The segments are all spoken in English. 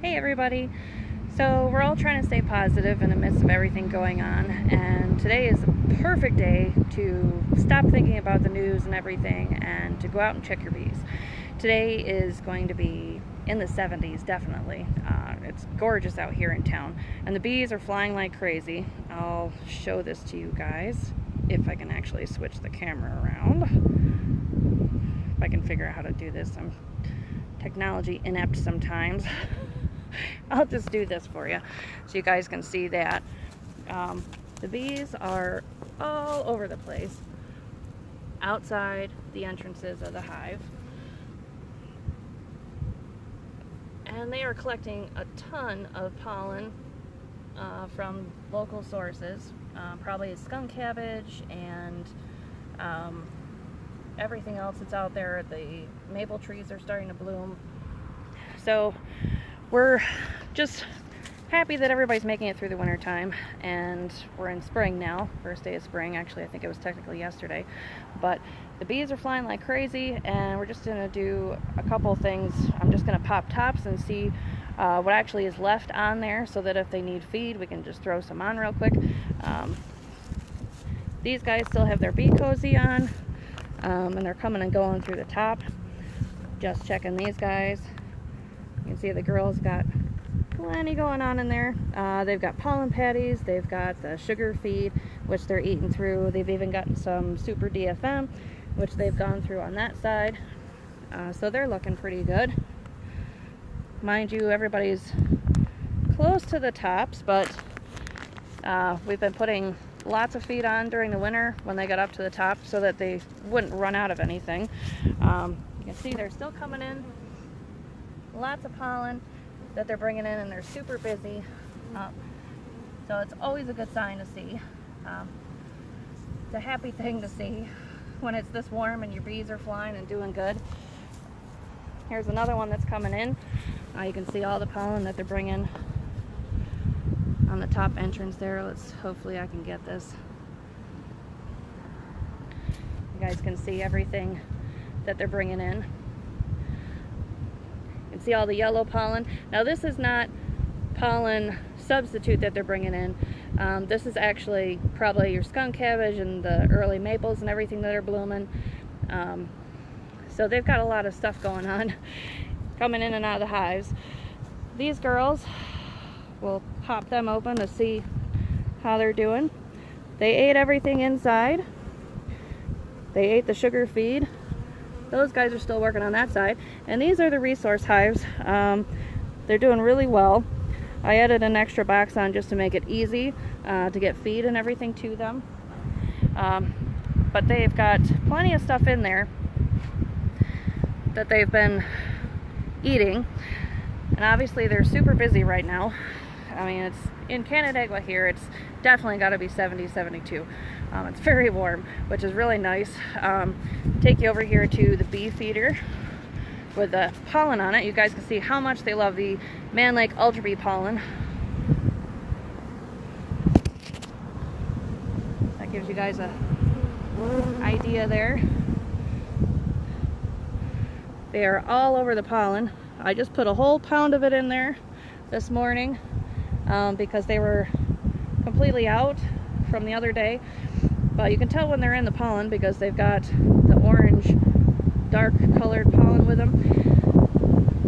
Hey everybody! So we're all trying to stay positive in the midst of everything going on, and today is a perfect day to stop thinking about the news and everything and to go out and check your bees. Today is going to be in the 70s, definitely. It's gorgeous out here in town, and the bees are flying like crazy. I'll show this to you guys if I can actually switch the camera around. If I can figure out how to do this. I'm technology inept sometimes. I'll just do this for you so you guys can see that. The bees are all over the place outside the entrances of the hive, and they are collecting a ton of pollen from local sources, probably skunk cabbage and everything else that's out there. The maple trees are starting to bloom, so we're just happy that everybody's making it through the winter time, and we're in spring now. First day of spring. Actually, I think it was technically yesterday, but the bees are flying like crazy, and we're just gonna do a couple things. I'm just gonna pop tops and see what actually is left on there, so that if they need feed, we can just throw some on real quick. These guys still have their bee cozy on, and they're coming and going through the top. Just checking these guys. You can see the girls got plenty going on in there. They've got pollen patties, they've got the sugar feed, which they're eating through. They've even gotten some super DFM, which they've gone through on that side. So they're looking pretty good. Mind you, everybody's close to the tops, but we've been putting lots of feed on during the winter when they got up to the top so that they wouldn't run out of anything. You can see they're still coming in. Lots of pollen that they're bringing in, and they're super busy. So it's always a good sign to see. It's a happy thing to see when it's this warm and your bees are flying and doing good. Here's another one that's coming in. You can see all the pollen that they're bringing on the top entrance there. Hopefully I can get this. You guys can see everything that they're bringing in. You can see all the yellow pollen. Now this is not pollen substitute that they're bringing in. This is actually probably your skunk cabbage and the early maples and everything that are blooming. So they've got a lot of stuff going on coming in and out of the hives. These girls, we'll pop them open to see how they're doing. They ate everything inside. They ate the sugar feed. Those guys are still working on that side. And these are the resource hives. They're doing really well. I added an extra box on just to make it easy to get feed and everything to them. But they've got plenty of stuff in there that they've been eating. And obviously they're super busy right now. I mean, it's in Canandaigua here, it's definitely got to be 70, 72. It's very warm, which is really nice. Take you over here to the bee feeder with the pollen on it. You guys can see how much they love the Man Lake Ultra Bee pollen. That gives you guys a idea there. They are all over the pollen. I just put a whole pound of it in there this morning because they were completely out from the other day. But you can tell when they're in the pollen because they've got the orange, dark colored pollen with them.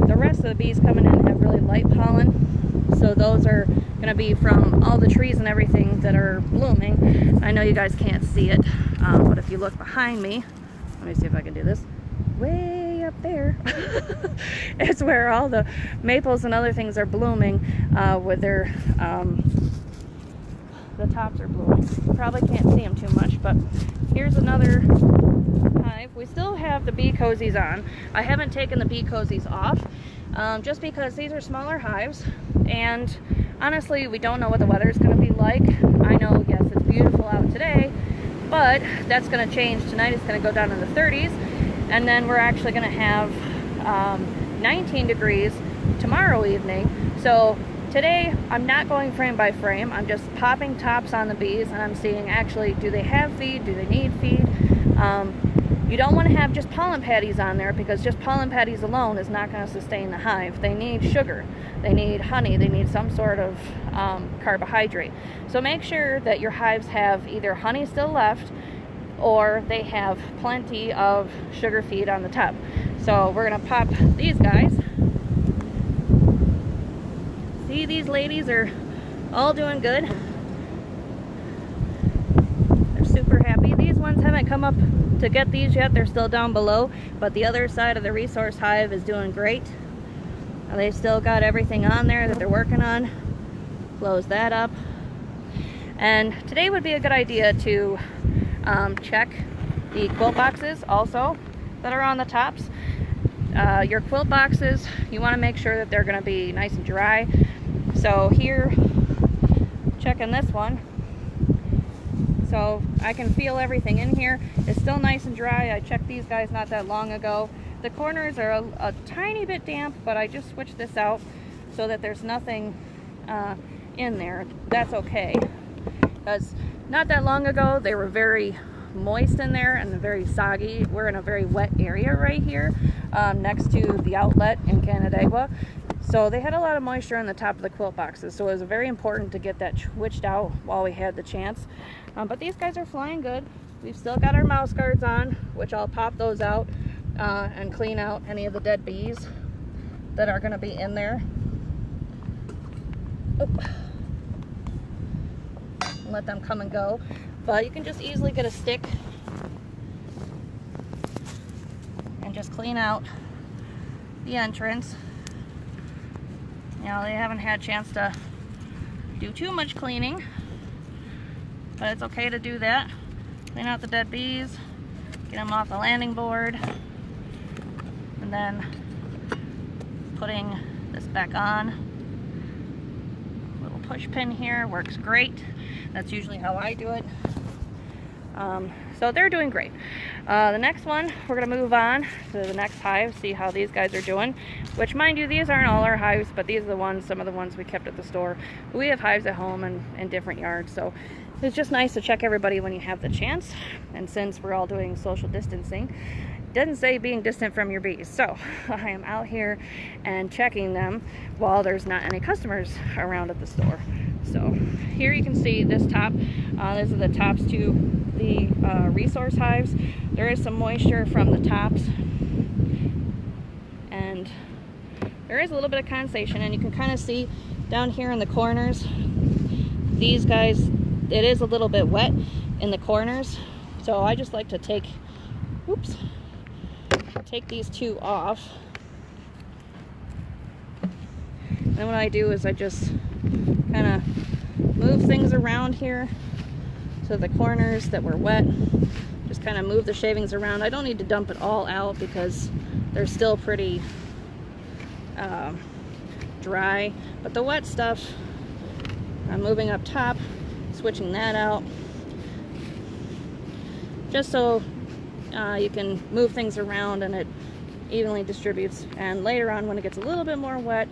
The rest of the bees coming in have really light pollen, so those are going to be from all the trees and everything that are blooming. I know you guys can't see it, but if you look behind me, let me see if I can do this. Way up there, it's where all the maples and other things are blooming with their the tops are blooming. You probably can't see them too much, but here's another hive. We still have the bee cozies on. I haven't taken the bee cozies off just because these are smaller hives, and honestly we don't know what the weather is going to be like. I know, yes, it's beautiful out today, but that's going to change tonight. It's going to go down in the 30s, and then we're actually going to have 19 degrees tomorrow evening. So today, I'm not going frame by frame. I'm just popping tops on the bees, and I'm seeing actually, do they have feed? Do they need feed? You don't want to have just pollen patties on there, because just pollen patties alone is not going to sustain the hive. They need sugar, they need honey, they need some sort of carbohydrate. So make sure that your hives have either honey still left, or they have plenty of sugar feed on the top. So we're going to pop these guys. See, these ladies are all doing good. They're super happy. These ones haven't come up to get these yet, they're still down below, but the other side of the resource hive is doing great. They've still got everything on there that they're working on. Close that up. And today would be a good idea to check the quilt boxes also that are on the tops. Your quilt boxes, you want to make sure that they're going to be nice and dry. So here, checking this one. So I can feel everything in here. It's still nice and dry. I checked these guys not that long ago. The corners are a tiny bit damp, but I just switched this out so that there's nothing in there. That's okay. Because not that long ago, they were very moist in there and very soggy. We're in a very wet area right here next to the outlet in Canandaigua. So they had a lot of moisture on the top of the quilt boxes. So it was very important to get that switched out while we had the chance. But these guys are flying good. We've still got our mouse guards on, which I'll pop those out and clean out any of the dead bees that are going to be in there. Oh. Let them come and go. But you can just easily get a stick and just clean out the entrance. You know, they haven't had a chance to do too much cleaning, but it's okay to do that. Clean out the dead bees, get them off the landing board, and then putting this back on. Little push pin here works great. That's usually how I do it. So they're doing great. The next one, we're going to move on to the next hive, see how these guys are doing. Which, mind you, these aren't all our hives, but these are the ones, some of the ones we kept at the store. We have hives at home and in different yards, so it's just nice to check everybody when you have the chance. And since we're all doing social distancing, it doesn't say being distant from your bees. So I am out here and checking them while there's not any customers around at the store. So here you can see this top. These are the tops to the resource hives. There is some moisture from the tops, and there is a little bit of condensation, and you can kind of see down here in the corners, these guys, it is a little bit wet in the corners. So I just like to take these two off. And then what I do is I just kind of move things around here. So the corners that were wet, just kind of move the shavings around. I don't need to dump it all out because they're still pretty dry. But the wet stuff, I'm moving up top, switching that out. Just so you can move things around and it evenly distributes. And later on, when it gets a little bit more wet,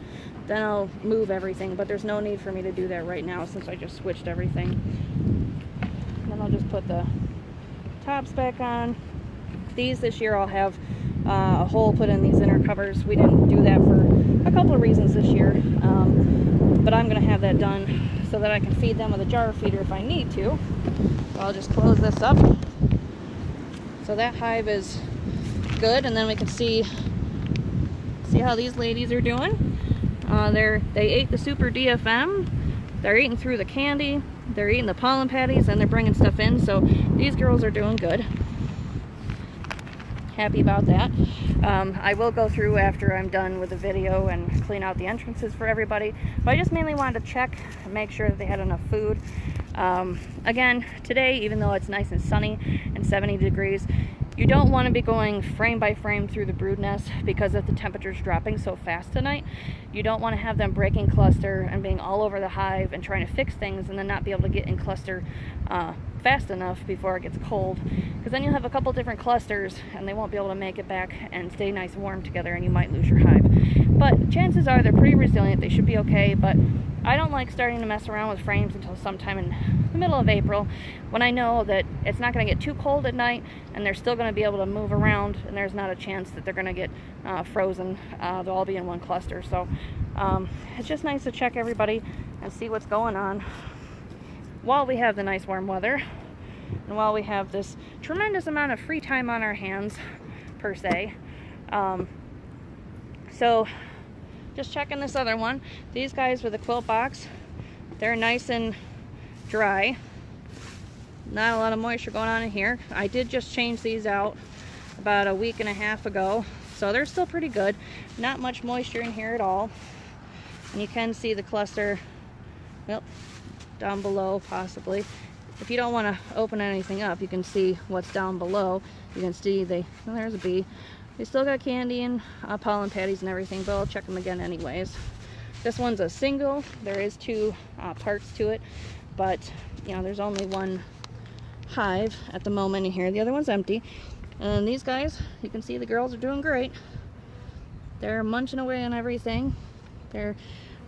then I'll move everything. But there's no need for me to do that right now since I just switched everything. Then I'll just put the tops back on. This year I'll have a hole put in these inner covers. We didn't do that for a couple of reasons this year, but I'm going to have that done so that I can feed them with a jar feeder if I need to. So I'll just close this up. So that hive is good, and then we can see how these ladies are doing. They ate the super DFM. They're eating through the candy. They're eating the pollen patties, and they're bringing stuff in. So these girls are doing good. Happy about that. I will go through after I'm done with the video and clean out the entrances for everybody. But I just mainly wanted to check and make sure that they had enough food. Again, today, even though it's nice and sunny and 70 degrees, you don't want to be going frame by frame through the brood nest because of the temperatures dropping so fast tonight. You don't want to have them breaking cluster and being all over the hive and trying to fix things and then not be able to get in cluster fast enough before it gets cold, because then you'll have a couple different clusters and they won't be able to make it back and stay nice and warm together, and you might lose your hive. But chances are they're pretty resilient. They should be okay, but I don't like starting to mess around with frames until sometime in the middle of April, when I know that it's not going to get too cold at night and they're still going to be able to move around, and there's not a chance that they're going to get frozen. They'll all be in one cluster. So it's just nice to check everybody and see what's going on while we have the nice warm weather and while we have this tremendous amount of free time on our hands, per se. So just checking this other one. These guys with the quilt box, they're nice and dry. Not a lot of moisture going on in here. I did just change these out about a week and a half ago, so they're still pretty good. Not much moisture in here at all. And you can see the cluster, well, down below possibly. If you don't want to open anything up, you can see what's down below. You can see well, there's a bee. They still got candy and pollen patties and everything, but I'll check them again anyways. This one's a single. There is 2 parts to it, but you know, there's only one hive at the moment in here. The other one's empty. And these guys, you can see the girls are doing great. They're munching away on everything. They're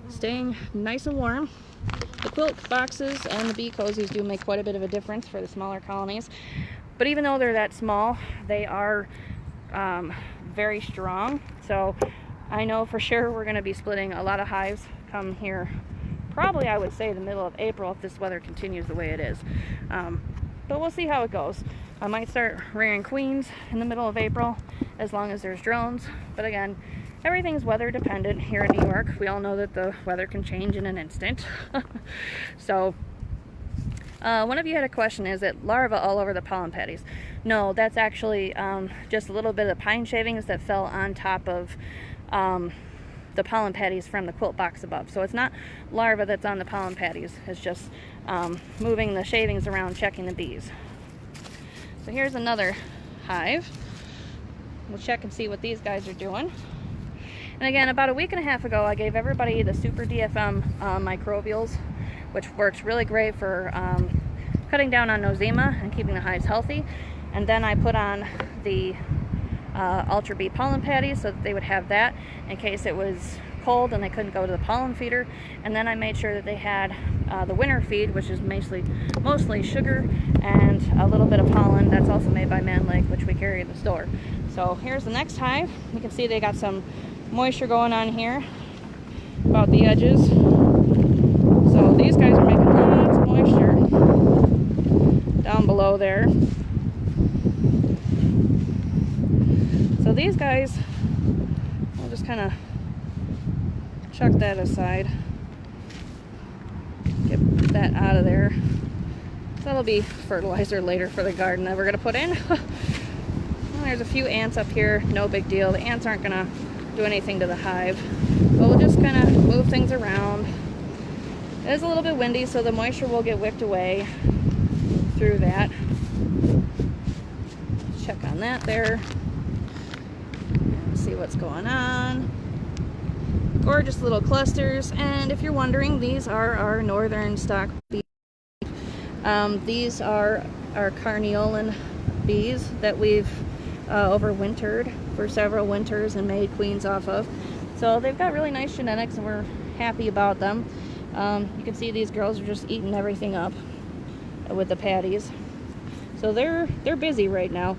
staying nice and warm. The quilt boxes and the bee cozies do make quite a bit of a difference for the smaller colonies. But even though they're that small, they are very strong. So I know for sure we're going to be splitting a lot of hives come here, probably I would say the middle of April, if this weather continues the way it is. But we'll see how it goes. I might start rearing queens in the middle of April as long as there's drones. But again, everything's weather dependent here in New York. We all know that the weather can change in an instant. So one of you had a question, is it larvae all over the pollen patties? No, that's actually just a little bit of pine shavings that fell on top of the pollen patties from the quilt box above. So it's not larvae that's on the pollen patties. It's just moving the shavings around, checking the bees. So here's another hive. We'll check and see what these guys are doing. And again, about a week and a half ago, I gave everybody the Super DFM microbials, which works really great for cutting down on nosema and keeping the hives healthy. And then I put on the Ultra Bee pollen patties so that they would have that in case it was cold and they couldn't go to the pollen feeder. And then I made sure that they had the winter feed, which is mostly sugar and a little bit of pollen that's also made by Man Lake, which we carry in the store. So here's the next hive. You can see they got some moisture going on here about the edges. So these guys are making lots of moisture down below there. So these guys, I'll just kind of chuck that aside, get that out of there. That'll be fertilizer later for the garden that we're going to put in. Well, there's a few ants up here, no big deal. The ants aren't going to do anything to the hive, but we'll just kind of move things around. It is a little bit windy, so the moisture will get wicked away through that. Check on that there. See what's going on. Gorgeous little clusters. And if you're wondering, these are our northern stock bees. These are our carniolan bees that we've overwintered for several winters and made queens off of. So they've got really nice genetics and we're happy about them. You can see these girls are just eating everything up with the patties. So they're busy right now.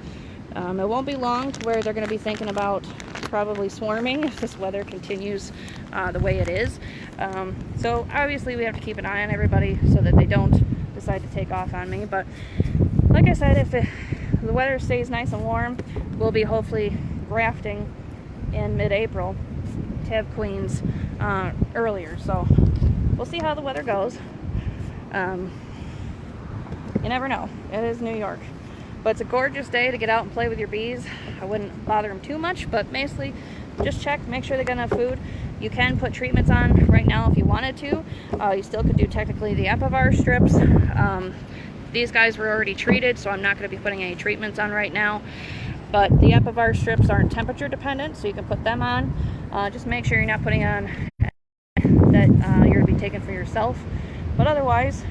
It won't be long to where they're going to be thinking about probably swarming if this weather continues the way it is. So obviously we have to keep an eye on everybody so that they don't decide to take off on me. But like I said, if the weather stays nice and warm, we'll be hopefully grafting in mid-April to have queens earlier. So we'll see how the weather goes. You never know. It is New York. But it's a gorgeous day to get out and play with your bees. I wouldn't bother them too much, but basically just check, make sure they got enough food. You can put treatments on right now if you wanted to. You still could do technically the Epivar strips. These guys were already treated, so I'm not going to be putting any treatments on right now. But the Epivar strips aren't temperature dependent, so you can put them on. Just make sure you're not putting on that you're going to be taking for yourself. But otherwise,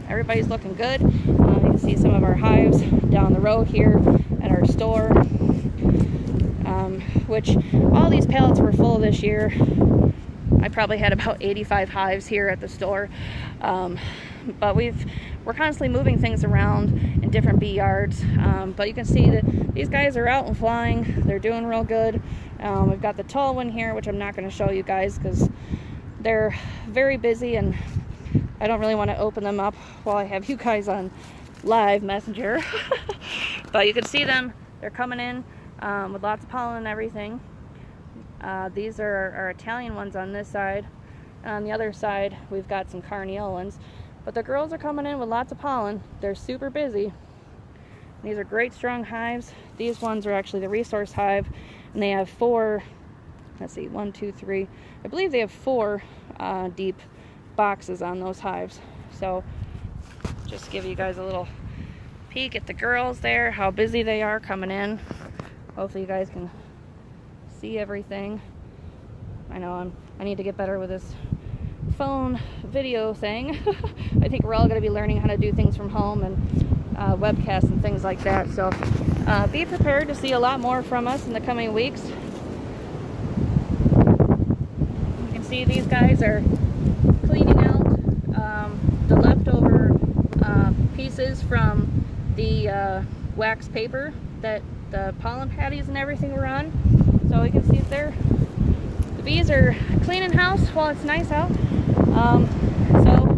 everybody's looking good. You can see some of our hives down the road here at our store, which all these pallets were full this year. I probably had about 85 hives here at the store. But we're constantly moving things around in different bee yards. But you can see that these guys are out and flying. They're doing real good. We've got the tall one here, which I'm not going to show you guys because they're very busy and I don't really want to open them up while I have you guys on live messenger. But you can see them. They're coming in with lots of pollen and everything. These are our Italian ones on this side. On the other side, we've got some Carniolans. But the girls are coming in with lots of pollen. They're super busy. These are great strong hives. These ones are actually the resource hive, and they have 4, let's see, 1, 2, 3. I believe they have 4 deep boxes on those hives. So just give you guys a little peek at the girls there, how busy they are coming in. Hopefully you guys can see everything. I know I need to get better with this phone video thing. I think we're all going to be learning how to do things from home and webcasts and things like that. So be prepared to see a lot more from us in the coming weeks. You can see these guys are cleaning out the leftover pieces from the wax paper that the pollen patties and everything were on. So you can see the bees are cleaning house while it's nice out. So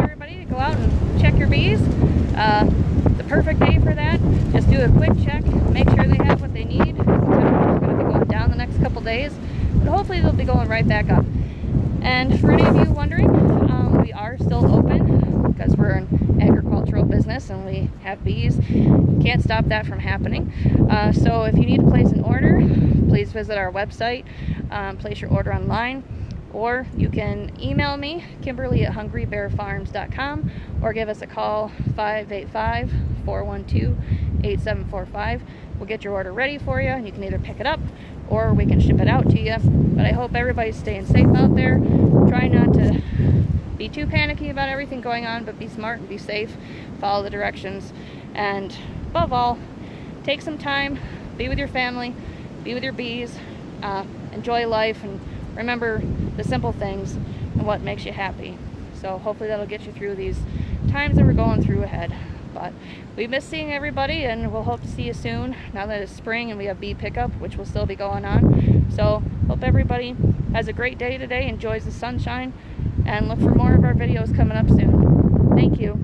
everybody to go out and check your bees. The perfect day for that, just do a quick check, make sure they have what they need. The temperature's going to be going down the next couple days, but hopefully they'll be going right back up. And for any of you wondering, we are still open because we're an agricultural business and we have bees. Can't stop that from happening. So if you need to place an order, please visit our website, place your order online, or you can email me, Kimberly at hungrybearfarms.com, or give us a call, 585-412-8745. We'll get your order ready for you, and you can either pick it up or we can ship it out to you. But I hope everybody's staying safe out there. Try not to be too panicky about everything going on, but be smart and be safe. Follow the directions. And above all, take some time, be with your family, be with your bees, enjoy life, and remember the simple things and what makes you happy. So hopefully that'll get you through these times that we're going through ahead. But we miss seeing everybody, and we'll hope to see you soon now that it's spring and we have bee pickup, which will still be going on. So hope everybody has a great day today, enjoys the sunshine, and look for more of our videos coming up soon. Thank you.